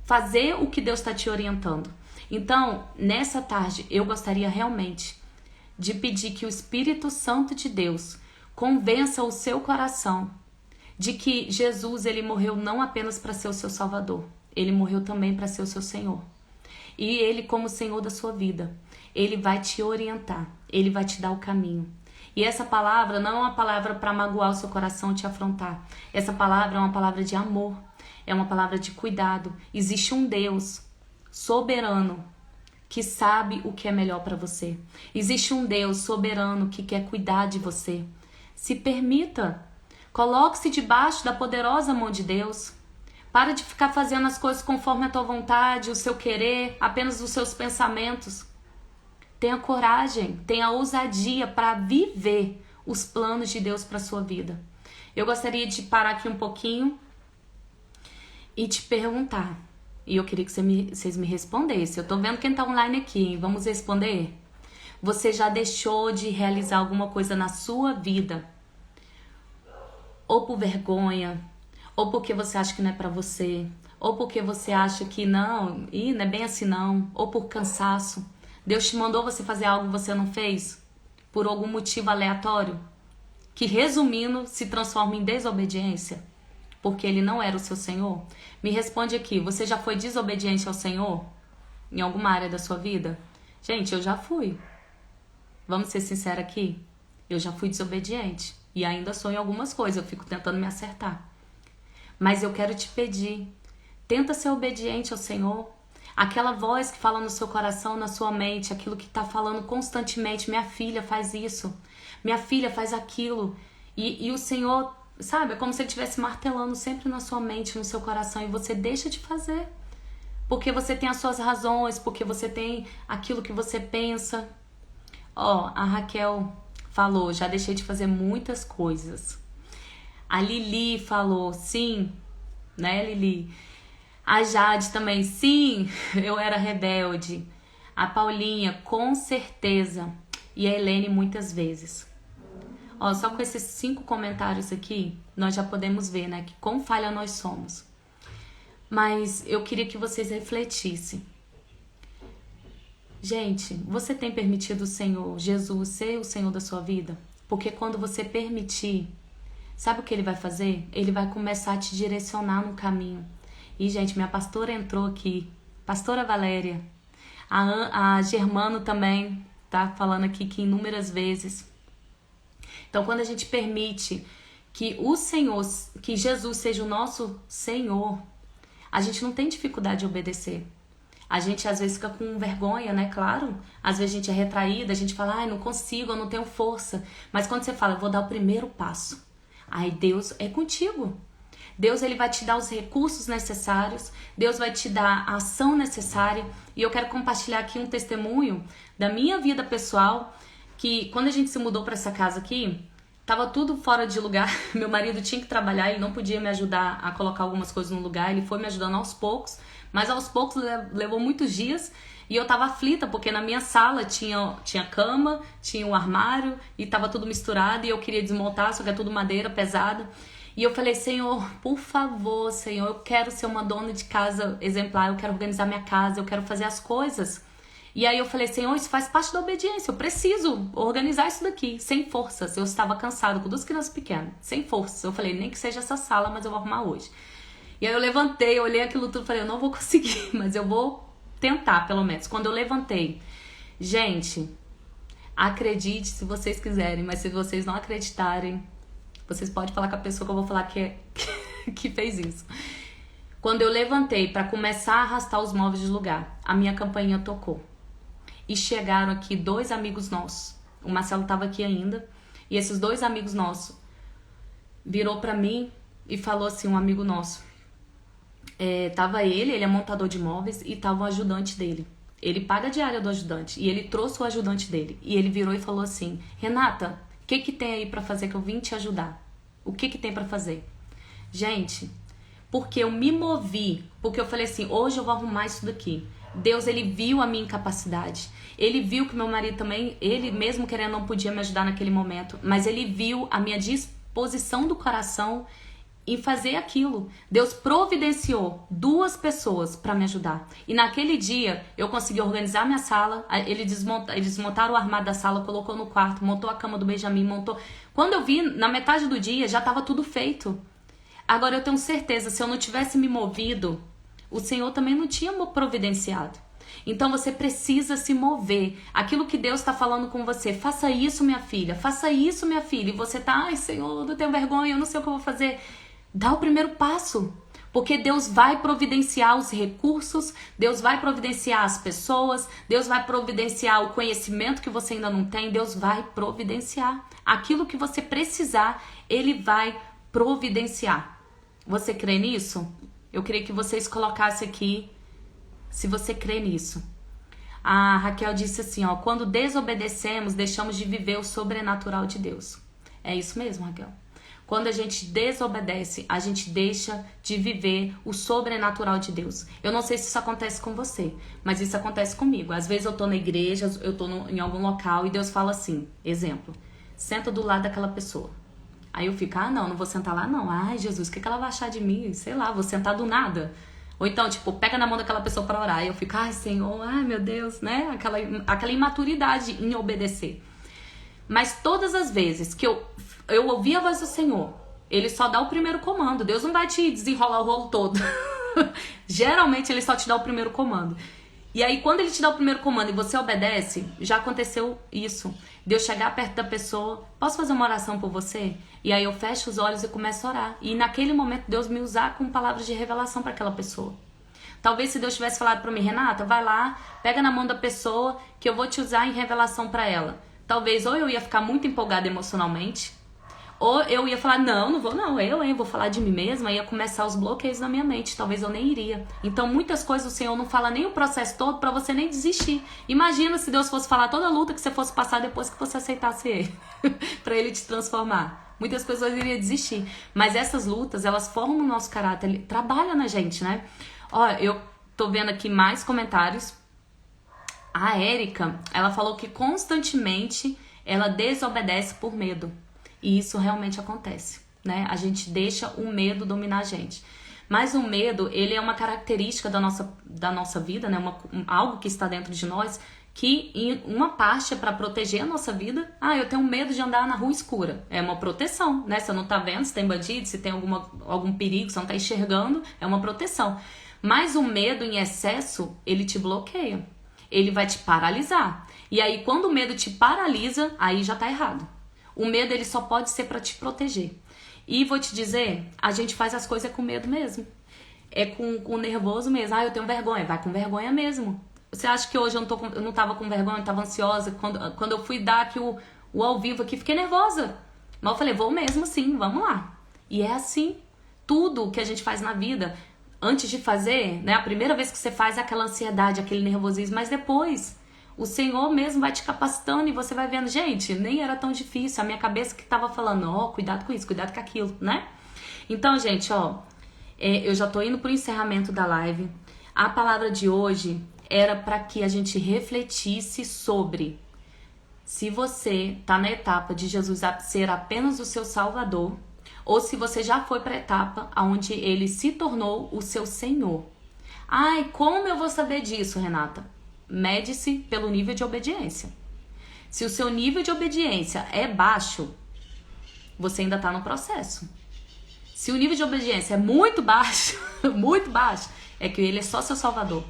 fazer o que Deus está te orientando. Então, nessa tarde, eu gostaria realmente de pedir que o Espírito Santo de Deus convença o seu coração de que Jesus, Ele morreu não apenas para ser o seu Salvador, Ele morreu também para ser o seu Senhor. E Ele, como Senhor da sua vida, Ele vai te orientar, Ele vai te dar o caminho. E essa palavra não é uma palavra para magoar o seu coração e te afrontar. Essa palavra é uma palavra de amor, é uma palavra de cuidado. Existe um Deus soberano que sabe o que é melhor para você. Existe um Deus soberano que quer cuidar de você. Se permita, coloque-se debaixo da poderosa mão de Deus. Para de ficar fazendo as coisas conforme a tua vontade, o seu querer, apenas os seus pensamentos. Tenha coragem, tenha ousadia para viver os planos de Deus para a sua vida. Eu gostaria de parar aqui um pouquinho e te perguntar. E eu queria que vocês me respondessem. Eu tô vendo quem tá online aqui, hein? Vamos responder? Você já deixou de realizar alguma coisa na sua vida? Ou por vergonha, ou porque você acha que não é pra você, ou porque você acha que não, não é bem assim não, ou por cansaço. Deus te mandou você fazer algo que você não fez por algum motivo aleatório, que resumindo se transforma em desobediência, porque Ele não era o seu Senhor. Me responde aqui, você já foi desobediente ao Senhor em alguma área da sua vida? Gente, eu já fui. Vamos ser sinceros aqui? Eu já fui desobediente. E ainda sou em algumas coisas, eu fico tentando me acertar. Mas eu quero te pedir, tenta ser obediente ao Senhor. Aquela voz que fala no seu coração, na sua mente, aquilo que está falando constantemente, minha filha faz isso, minha filha faz aquilo. E o Senhor, sabe, é como se Ele estivesse martelando sempre na sua mente, no seu coração, e você deixa de fazer. Porque você tem as suas razões, porque você tem aquilo que você pensa. Ó, a Raquel falou, já deixei de fazer muitas coisas. A Lili falou, sim, né, Lili? A Jade também, sim, eu era rebelde. A Paulinha, com certeza. E a Helene, muitas vezes. Ó, só com esses 5 comentários aqui, nós já podemos ver, né, que quão falha nós somos. Mas eu queria que vocês refletissem. Gente, você tem permitido o Senhor, Jesus, ser o Senhor da sua vida? Porque quando você permitir, sabe o que Ele vai fazer? Ele vai começar a te direcionar no caminho. E, gente, minha pastora entrou aqui. Pastora Valéria. A Germano também tá falando aqui que inúmeras vezes. Então, quando a gente permite que o Senhor, que Jesus seja o nosso Senhor, a gente não tem dificuldade de obedecer. A gente às vezes fica com vergonha, né? Claro. Às vezes a gente é retraída, a gente fala, ai, não consigo, eu não tenho força. Mas quando você fala, eu vou dar o primeiro passo. Aí Deus é contigo. Deus, Ele vai te dar os recursos necessários. Deus vai te dar a ação necessária. E eu quero compartilhar aqui um testemunho da minha vida pessoal, que quando a gente se mudou para essa casa aqui, tava tudo fora de lugar. Meu marido tinha que trabalhar, ele não podia me ajudar a colocar algumas coisas no lugar. Ele foi me ajudando aos poucos, mas aos poucos levou muitos dias. E eu tava aflita, porque na minha sala tinha cama, tinha um armário, e tava tudo misturado, e eu queria desmontar, só que é tudo madeira pesada. E eu falei, Senhor, por favor, Senhor, eu quero ser uma dona de casa exemplar, eu quero organizar minha casa, eu quero fazer as coisas. E aí eu falei, Senhor, isso faz parte da obediência, eu preciso organizar isso daqui, sem forças. Eu estava cansada, com 2 crianças pequenas, sem forças. Eu falei, nem que seja essa sala, mas eu vou arrumar hoje. E aí eu levantei, olhei aquilo tudo e falei, eu não vou conseguir, mas eu vou tentar, pelo menos. Quando eu levantei, gente, acredite se vocês quiserem, mas se vocês não acreditarem, vocês podem falar com a pessoa que eu vou falar que fez isso. Quando eu levantei para começar a arrastar os móveis de lugar, a minha campainha tocou. E chegaram aqui 2 amigos nossos. O Marcelo estava aqui ainda. E esses 2 amigos nossos virou para mim e falou assim, um amigo nosso. Tava ele é montador de móveis, e tava o ajudante dele. Ele paga a diária do ajudante. E ele trouxe o ajudante dele. E ele virou e falou assim, Renata, o que tem aí pra fazer que eu vim te ajudar? O que tem pra fazer? Gente, porque eu me movi, porque eu falei assim, hoje eu vou arrumar isso daqui. Deus, Ele viu a minha incapacidade. Ele viu que meu marido também, ele mesmo querendo não podia me ajudar naquele momento, mas Ele viu a minha disposição do coração em fazer aquilo. Deus providenciou 2 pessoas para me ajudar. E naquele dia eu consegui organizar minha sala. Eles desmontaram o armário da sala, colocou no quarto, montou a cama do Benjamin, montou. Quando eu vi, na metade do dia já estava tudo feito. Agora eu tenho certeza, se eu não tivesse me movido, o Senhor também não tinha providenciado. Então você precisa se mover. Aquilo que Deus está falando com você, faça isso, minha filha, faça isso, minha filha. E você tá, ai, Senhor, eu tenho vergonha, eu não sei o que eu vou fazer. Dá o primeiro passo, porque Deus vai providenciar os recursos, Deus vai providenciar as pessoas, Deus vai providenciar o conhecimento que você ainda não tem, Deus vai providenciar. Aquilo que você precisar, Ele vai providenciar. Você crê nisso? Eu queria que vocês colocassem aqui, se você crê nisso. A Raquel disse assim, ó, quando desobedecemos, deixamos de viver o sobrenatural de Deus. É isso mesmo, Raquel. Quando a gente desobedece, a gente deixa de viver o sobrenatural de Deus. Eu não sei se isso acontece com você, mas isso acontece comigo. Às vezes eu tô na igreja, eu tô em algum local e Deus fala assim, exemplo, senta do lado daquela pessoa. Aí eu fico, não vou sentar lá não. Ai, Jesus, o que ela vai achar de mim? Sei lá, vou sentar do nada. Ou então, tipo, pega na mão daquela pessoa para orar. E eu fico, ai, Senhor, ai, meu Deus, né? Aquela imaturidade em obedecer. Mas todas as vezes que eu ouvi a voz do Senhor, Ele só dá o primeiro comando. Deus não vai te desenrolar o rolo todo. Geralmente Ele só te dá o primeiro comando. E aí, quando ele te dá o primeiro comando e você obedece, já aconteceu isso. De eu chegar perto da pessoa, posso fazer uma oração por você? E aí eu fecho os olhos e começo a orar. E naquele momento, Deus me usar com palavras de revelação para aquela pessoa. Talvez se Deus tivesse falado para mim, Renata, vai lá, pega na mão da pessoa que eu vou te usar em revelação para ela. Talvez ou eu ia ficar muito empolgada emocionalmente, ou eu ia falar, não vou não, eu vou falar de mim mesma, ia começar os bloqueios na minha mente, talvez eu nem iria. Então muitas coisas o Senhor não fala nem o processo todo pra você nem desistir. Imagina se Deus fosse falar toda a luta que você fosse passar depois que você aceitasse Ele, pra Ele te transformar. Muitas pessoas iriam desistir, mas essas lutas, elas formam o nosso caráter, ele trabalha na gente, né? Ó, eu tô vendo aqui mais comentários. A Érica, ela falou que constantemente ela desobedece por medo. E isso realmente acontece, né? A gente deixa o medo dominar a gente. Mas o medo, ele é uma característica da nossa vida, né? Algo que está dentro de nós, que em uma parte é para proteger a nossa vida. Ah, eu tenho medo de andar na rua escura. É uma proteção, né? Você não tá vendo se tem bandido, se tem algum perigo, você não tá enxergando, é uma proteção. Mas o medo em excesso, ele te bloqueia. Ele vai te paralisar. E aí, quando o medo te paralisa, aí já tá errado. O medo, ele só pode ser para te proteger. E vou te dizer, a gente faz as coisas com medo mesmo. É com nervoso mesmo. Ah, eu tenho vergonha. Vai com vergonha mesmo. Você acha que hoje eu não tava com vergonha, eu tava ansiosa? Quando eu fui dar aqui o ao vivo aqui, fiquei nervosa. Mas eu falei, vou mesmo sim, vamos lá. E é assim. Tudo que a gente faz na vida, antes de fazer, né? A primeira vez que você faz é aquela ansiedade, aquele nervosismo. Mas depois, o Senhor mesmo vai te capacitando e você vai vendo, gente, nem era tão difícil. A minha cabeça que tava falando, ó, cuidado com isso, cuidado com aquilo, né? Então, gente, ó, eu já tô indo pro encerramento da live. A palavra de hoje era para que a gente refletisse sobre se você tá na etapa de Jesus ser apenas o seu Salvador ou se você já foi para a etapa onde ele se tornou o seu Senhor. Ai, como eu vou saber disso, Renata? Mede-se pelo nível de obediência. Se o seu nível de obediência é baixo, você ainda está no processo. Se o nível de obediência é muito baixo, muito baixo, é que ele é só seu Salvador.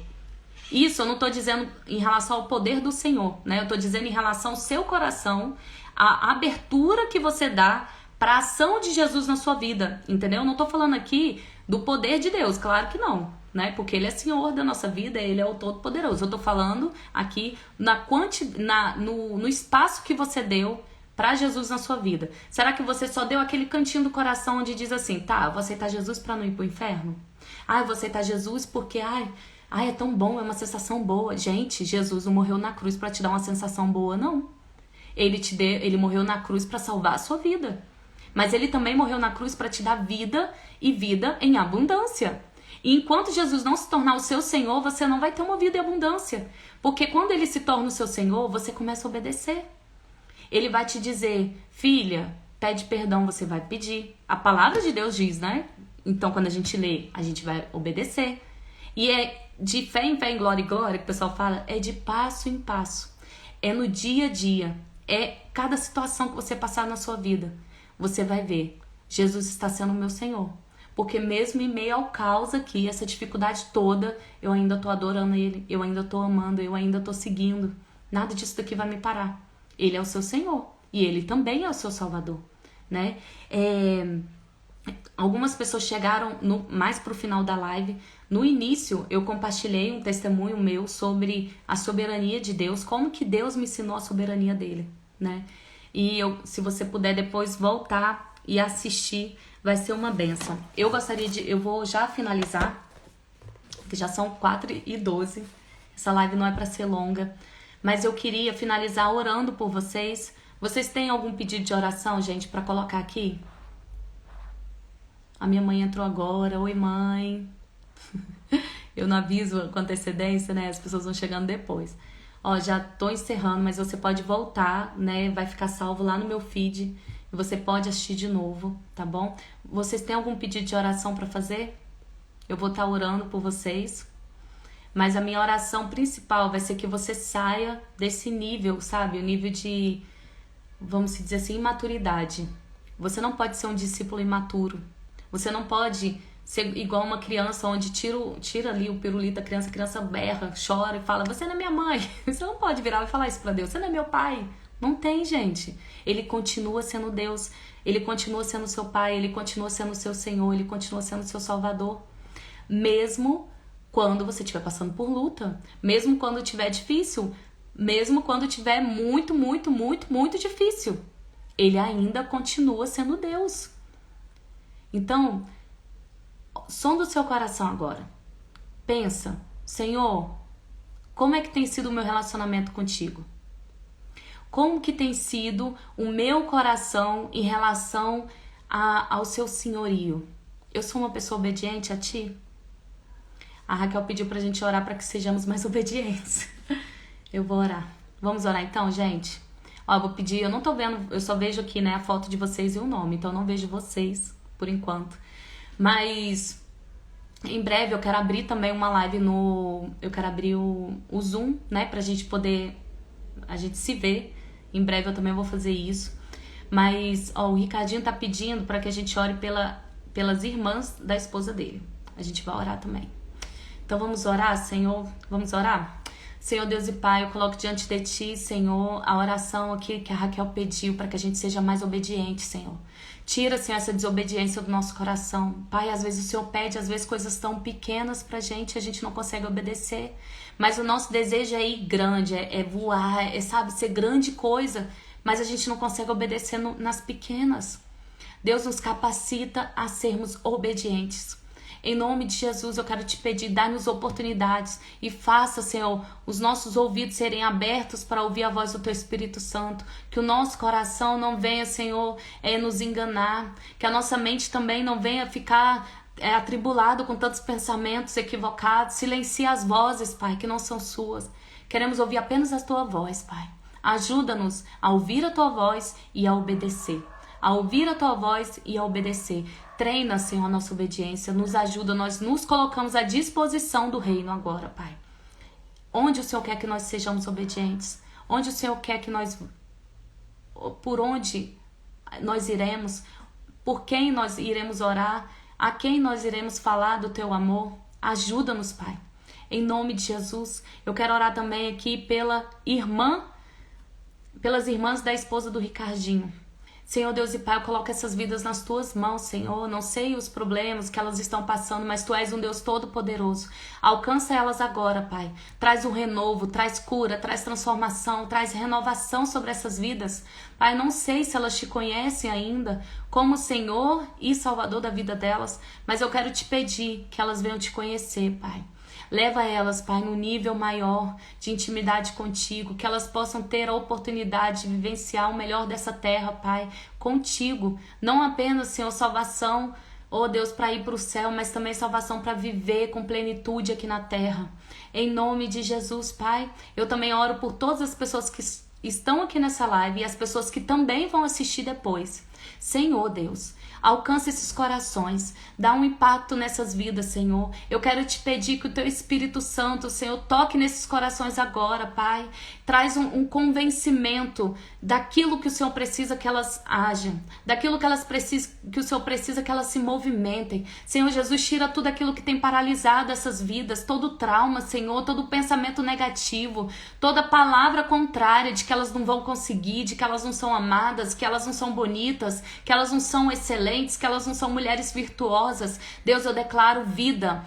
Isso eu não estou dizendo em relação ao poder do Senhor, né? Eu estou dizendo em relação ao seu coração, a abertura que você dá para a ação de Jesus na sua vida, entendeu? Eu não estou falando aqui do poder de Deus, claro que não, né? Porque Ele é Senhor da nossa vida, Ele é o Todo-Poderoso. Eu estou falando aqui no espaço que você deu para Jesus na sua vida. Será que você só deu aquele cantinho do coração onde diz assim, tá, vou aceitar Jesus para não ir pro inferno? Ah, eu vou aceitar Jesus porque, ai, é tão bom, é uma sensação boa. Gente, Jesus não morreu na cruz para te dar uma sensação boa, não. Ele morreu na cruz para salvar a sua vida. Mas ele também morreu na cruz para te dar vida e vida em abundância. E enquanto Jesus não se tornar o seu Senhor, você não vai ter uma vida em abundância. Porque quando ele se torna o seu Senhor, você começa a obedecer. Ele vai te dizer, filha, pede perdão, você vai pedir. A palavra de Deus diz, né? Então, quando a gente lê, a gente vai obedecer. E é de fé em fé, em glória em glória, que o pessoal fala, é de passo em passo. É no dia a dia. É cada situação que você passar na sua vida. Você vai ver, Jesus está sendo o meu Senhor. Porque mesmo em meio ao caos aqui, essa dificuldade toda, eu ainda tô adorando Ele, eu ainda tô amando, eu ainda tô seguindo. Nada disso daqui vai me parar. Ele é o seu Senhor e Ele também é o seu Salvador, né? Algumas pessoas chegaram mais pro final da live. No início, eu compartilhei um testemunho meu sobre a soberania de Deus, como que Deus me ensinou a soberania dele, né? E se você puder depois voltar e assistir, vai ser uma bênção. Eu vou já finalizar, que já são 4h12. Essa live não é para ser longa, mas eu queria finalizar orando por vocês. Vocês têm algum pedido de oração, gente, para colocar aqui? A minha mãe entrou agora. Oi, mãe. Eu não aviso com antecedência, né? As pessoas vão chegando depois. Ó, já tô encerrando, mas você pode voltar, né? Vai ficar salvo lá no meu feed. E você pode assistir de novo, tá bom? Vocês têm algum pedido de oração para fazer? Eu vou estar orando por vocês. Mas a minha oração principal vai ser que você saia desse nível, sabe? O nível de, vamos dizer assim, imaturidade. Você não pode ser um discípulo imaturo. Você não pode ser igual uma criança onde tira ali o pirulito da criança, a criança berra, chora e fala, você não é minha mãe. Você não pode virar e falar isso pra Deus, você não é meu pai. Não tem, gente. Ele continua sendo Deus, ele continua sendo seu pai, ele continua sendo seu Senhor, ele continua sendo seu Salvador. Mesmo quando você estiver passando por luta, mesmo quando estiver difícil, mesmo quando estiver muito, muito, muito, muito difícil, ele ainda continua sendo Deus. Então, som do seu coração agora. Pensa, Senhor, como é que tem sido o meu relacionamento contigo? Como que tem sido o meu coração em relação ao seu senhorio? Eu sou uma pessoa obediente a ti? A Raquel pediu pra gente orar para que sejamos mais obedientes. Eu vou orar. Vamos orar então, gente? Ó, eu vou pedir, eu não tô vendo, eu só vejo aqui, né, a foto de vocês e o nome, então eu não vejo vocês, por enquanto. Mas, em breve eu quero abrir também uma live eu quero abrir o Zoom, né, pra gente poder, a gente se ver. Em breve eu também vou fazer isso. Mas, ó, o Ricardinho tá pedindo pra que a gente ore pelas irmãs da esposa dele. A gente vai orar também. Então vamos orar, Senhor? Vamos orar? Senhor Deus e Pai, eu coloco diante de Ti, Senhor, a oração aqui que a Raquel pediu para que a gente seja mais obediente, Senhor. Tira, Senhor, essa desobediência do nosso coração. Pai, às vezes o Senhor pede, às vezes coisas tão pequenas pra gente, a gente não consegue obedecer. Mas o nosso desejo é ir grande, é voar, sabe, ser grande coisa, mas a gente não consegue obedecer nas pequenas. Deus nos capacita a sermos obedientes. Em nome de Jesus, eu quero te pedir, dá-nos oportunidades e faça, Senhor, os nossos ouvidos serem abertos para ouvir a voz do Teu Espírito Santo. Que o nosso coração não venha, Senhor, nos enganar. Que a nossa mente também não venha ficar atribulado com tantos pensamentos equivocados. Silencia as vozes, Pai, que não são suas. Queremos ouvir apenas a Tua voz, Pai. Ajuda-nos a ouvir a Tua voz e a obedecer. A ouvir a Tua voz e a obedecer. Treina, Senhor, a nossa obediência. Nos ajuda, nós nos colocamos à disposição do reino agora, Pai. Onde o Senhor quer que nós sejamos obedientes? Onde o Senhor quer que por onde nós iremos? Por quem nós iremos orar? A quem nós iremos falar do Teu amor? Ajuda-nos, Pai. Em nome de Jesus. Eu quero orar também aqui pelas irmãs da esposa do Ricardinho. Senhor Deus e Pai, eu coloco essas vidas nas Tuas mãos, Senhor. Não sei os problemas que elas estão passando, mas Tu és um Deus todo-poderoso. Alcança elas agora, Pai. Traz um renovo, traz cura, traz transformação, traz renovação sobre essas vidas. Pai, não sei se elas Te conhecem ainda como Senhor e Salvador da vida delas, mas eu quero Te pedir que elas venham Te conhecer, Pai. Leva elas, Pai, num nível maior de intimidade contigo, que elas possam ter a oportunidade de vivenciar o melhor dessa terra, Pai, contigo. Não apenas, Senhor, salvação, oh Deus, para ir para o céu, mas também salvação para viver com plenitude aqui na terra. Em nome de Jesus, Pai, eu também oro por todas as pessoas que estão aqui nessa live e as pessoas que também vão assistir depois. Senhor Deus, alcança esses corações, dá um impacto nessas vidas, Senhor. Eu quero te pedir que o Teu Espírito Santo, Senhor, toque nesses corações agora, Pai. Traz um convencimento daquilo que o Senhor precisa que elas ajam, daquilo que o Senhor precisa que elas se movimentem. Senhor Jesus, tira tudo aquilo que tem paralisado essas vidas, todo trauma, Senhor, todo pensamento negativo, toda palavra contrária de que elas não vão conseguir, de que elas não são amadas, que elas não são bonitas, que elas não são excelentes, que elas não são mulheres virtuosas. Deus, eu declaro vida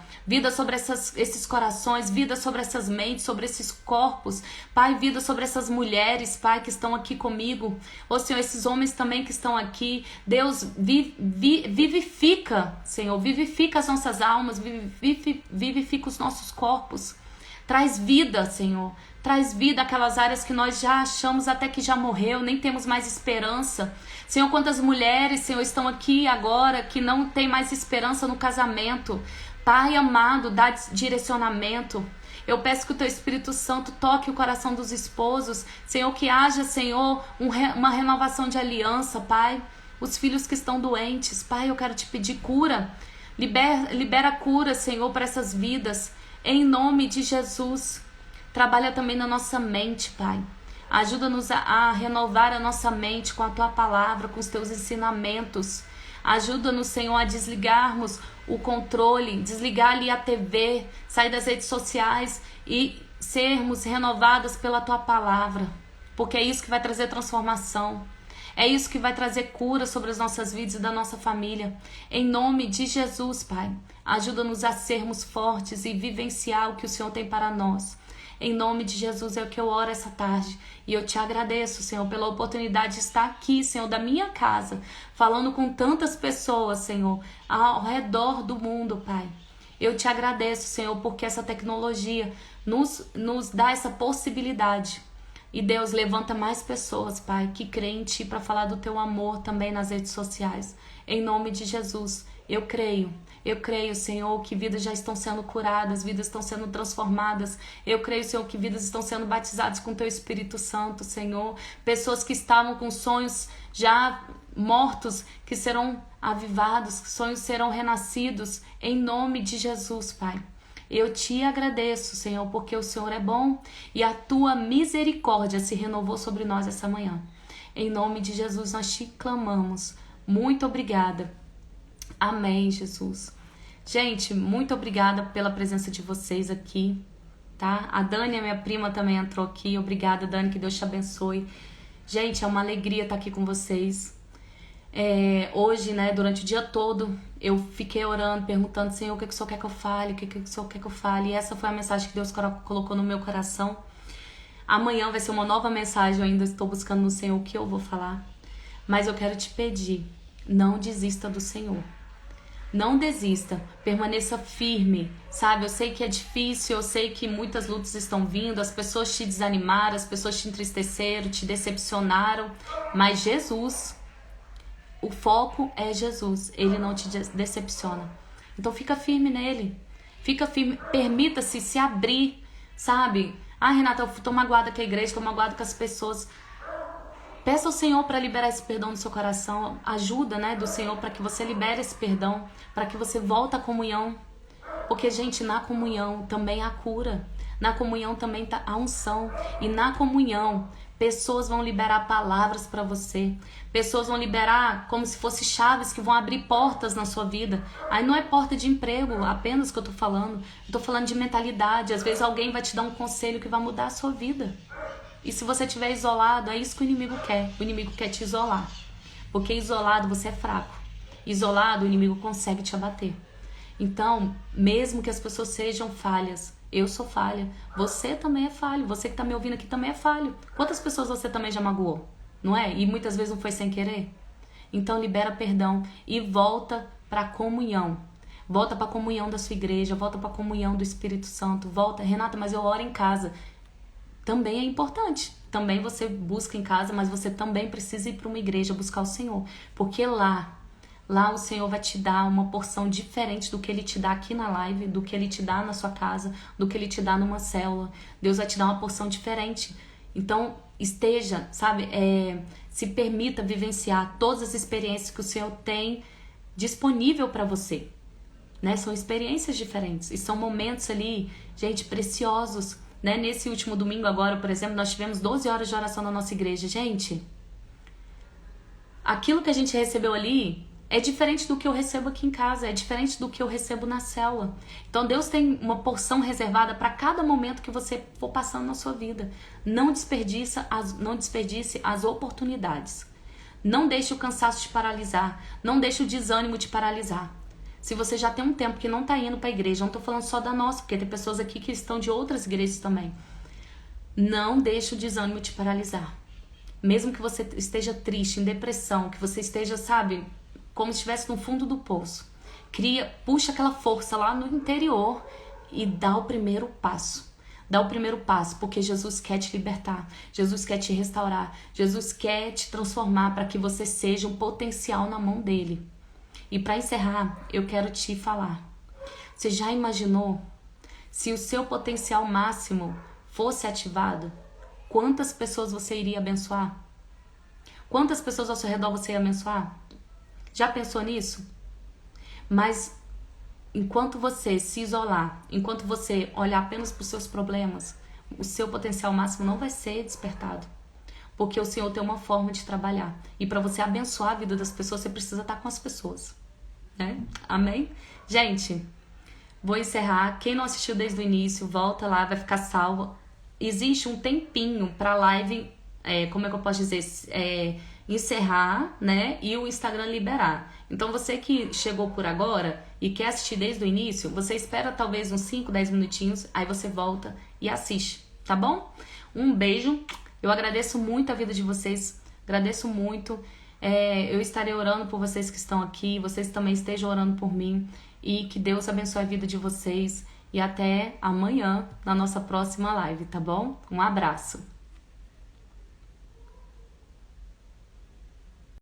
sobre esses corações, vida sobre essas mentes, sobre esses corpos, Pai, vida sobre essas mulheres, Pai, que estão aqui comigo, ô Senhor, esses homens também que estão aqui. Deus, vivifica, Senhor, vivifica as nossas almas, vivifica os nossos corpos, traz vida, Senhor. Traz vida àquelas áreas que nós já achamos até que já morreu, nem temos mais esperança. Senhor, quantas mulheres, Senhor, estão aqui agora que não tem mais esperança no casamento. Pai amado, dá direcionamento. Eu peço que o Teu Espírito Santo toque o coração dos esposos. Senhor, que haja, Senhor, uma renovação de aliança, Pai. Os filhos que estão doentes, Pai, eu quero Te pedir cura. Libera cura, Senhor, para essas vidas. Em nome de Jesus. Trabalha também na nossa mente, Pai. Ajuda-nos a renovar a nossa mente com a Tua palavra, com os Teus ensinamentos. Ajuda-nos, Senhor, a desligarmos o controle, desligar ali a TV, sair das redes sociais e sermos renovadas pela Tua palavra. Porque é isso que vai trazer transformação. É isso que vai trazer cura sobre as nossas vidas e da nossa família. Em nome de Jesus, Pai, ajuda-nos a sermos fortes e vivenciar o que o Senhor tem para nós. Em nome de Jesus é o que eu oro essa tarde. E eu te agradeço, Senhor, pela oportunidade de estar aqui, Senhor, da minha casa, falando com tantas pessoas, Senhor, ao redor do mundo, Pai. Eu te agradeço, Senhor, porque essa tecnologia nos dá essa possibilidade. E Deus, levanta mais pessoas, Pai, que creem em Ti para falar do Teu amor também nas redes sociais. Em nome de Jesus, eu creio, Senhor, que vidas já estão sendo curadas, vidas estão sendo transformadas. Eu creio, Senhor, que vidas estão sendo batizadas com Teu Espírito Santo, Senhor. Pessoas que estavam com sonhos já mortos, que serão avivados, sonhos serão renascidos, em nome de Jesus, Pai. Eu te agradeço, Senhor, porque o Senhor é bom e a Tua misericórdia se renovou sobre nós essa manhã. Em nome de Jesus, nós te clamamos. Muito obrigada. Amém, Jesus. Gente, muito obrigada pela presença de vocês aqui, tá? A Dani, a minha prima, também entrou aqui. Obrigada, Dani, que Deus te abençoe. Gente, é uma alegria estar aqui com vocês. Hoje, né, durante o dia todo, eu fiquei orando, perguntando, Senhor, o que o Senhor quer que eu fale? O que o Senhor quer que eu fale? E essa foi a mensagem que Deus colocou no meu coração. Amanhã vai ser uma nova mensagem, eu ainda estou buscando no Senhor o que eu vou falar. Mas eu quero te pedir, não desista do Senhor. Não desista, permaneça firme, sabe? Eu sei que é difícil, eu sei que muitas lutas estão vindo, as pessoas te desanimaram, as pessoas te entristeceram, te decepcionaram, mas Jesus, o foco é Jesus, Ele não te decepciona. Então fica firme nele, fica firme, permita-se se abrir, sabe? Ah, Renata, eu tô magoada com a igreja, tô magoada com as pessoas. Peça ao Senhor para liberar esse perdão no seu coração. Ajuda, né, do Senhor para que você libere esse perdão, para que você volte à comunhão. Porque, gente, na comunhão também há cura. Na comunhão também tá a unção. E na comunhão, pessoas vão liberar palavras para você. Pessoas vão liberar como se fossem chaves que vão abrir portas na sua vida. Aí não é porta de emprego apenas que eu tô falando. Eu tô falando de mentalidade. Às vezes alguém vai te dar um conselho que vai mudar a sua vida. E se você estiver isolado, é isso que o inimigo quer. O inimigo quer te isolar. Porque isolado você é fraco. Isolado, o inimigo consegue te abater. Então, mesmo que as pessoas sejam falhas, eu sou falha, você também é falho. Você que está me ouvindo aqui também é falho. Quantas pessoas você também já magoou? Não é? E muitas vezes não foi sem querer? Então, libera perdão e volta para a comunhão. Volta para a comunhão da sua igreja, volta para a comunhão do Espírito Santo. Volta, Renata, mas eu oro em casa. Também é importante. Também você busca em casa, mas você também precisa ir para uma igreja buscar o Senhor. Porque lá o Senhor vai te dar uma porção diferente do que Ele te dá aqui na live, do que Ele te dá na sua casa, do que Ele te dá numa célula. Deus vai te dar uma porção diferente. Então, esteja, sabe, se permita vivenciar todas as experiências que o Senhor tem disponível para você. Né? São experiências diferentes e são momentos ali, gente, preciosos. Né? Nesse último domingo agora, por exemplo, nós tivemos 12 horas de oração na nossa igreja. Gente, aquilo que a gente recebeu ali é diferente do que eu recebo aqui em casa, é diferente do que eu recebo na célula. Então Deus tem uma porção reservada para cada momento que você for passando na sua vida. Não desperdice as oportunidades. Não deixe o cansaço te paralisar. Não deixe o desânimo te paralisar. Se você já tem um tempo que não está indo para a igreja, não estou falando só da nossa, porque tem pessoas aqui que estão de outras igrejas também. Não deixe o desânimo te paralisar. Mesmo que você esteja triste, em depressão, que você esteja, sabe, como se estivesse no fundo do poço. Puxa aquela força lá no interior e dá o primeiro passo. Dá o primeiro passo, porque Jesus quer te libertar. Jesus quer te restaurar. Jesus quer te transformar para que você seja um potencial na mão dele. E para encerrar, eu quero te falar. Você já imaginou se o seu potencial máximo fosse ativado? Quantas pessoas você iria abençoar? Quantas pessoas ao seu redor você ia abençoar? Já pensou nisso? Mas enquanto você se isolar, enquanto você olhar apenas para os seus problemas, o seu potencial máximo não vai ser despertado. porque o Senhor tem uma forma de trabalhar. E para você abençoar a vida das pessoas, você precisa estar com as pessoas, né? Amém? Gente, vou encerrar. Quem não assistiu desde o início, volta lá, vai ficar salvo. Existe um tempinho para live, como é que eu posso dizer? Encerrar, né? E o Instagram liberar. Então você que chegou por agora e quer assistir desde o início, você espera talvez uns 5, 10 minutinhos, aí você volta e assiste, tá bom? Um beijo. Eu agradeço muito a vida de vocês. Agradeço muito. Eu estarei orando por vocês que estão aqui. Vocês também estejam orando por mim. E que Deus abençoe a vida de vocês. E até amanhã na nossa próxima live, tá bom? Um abraço.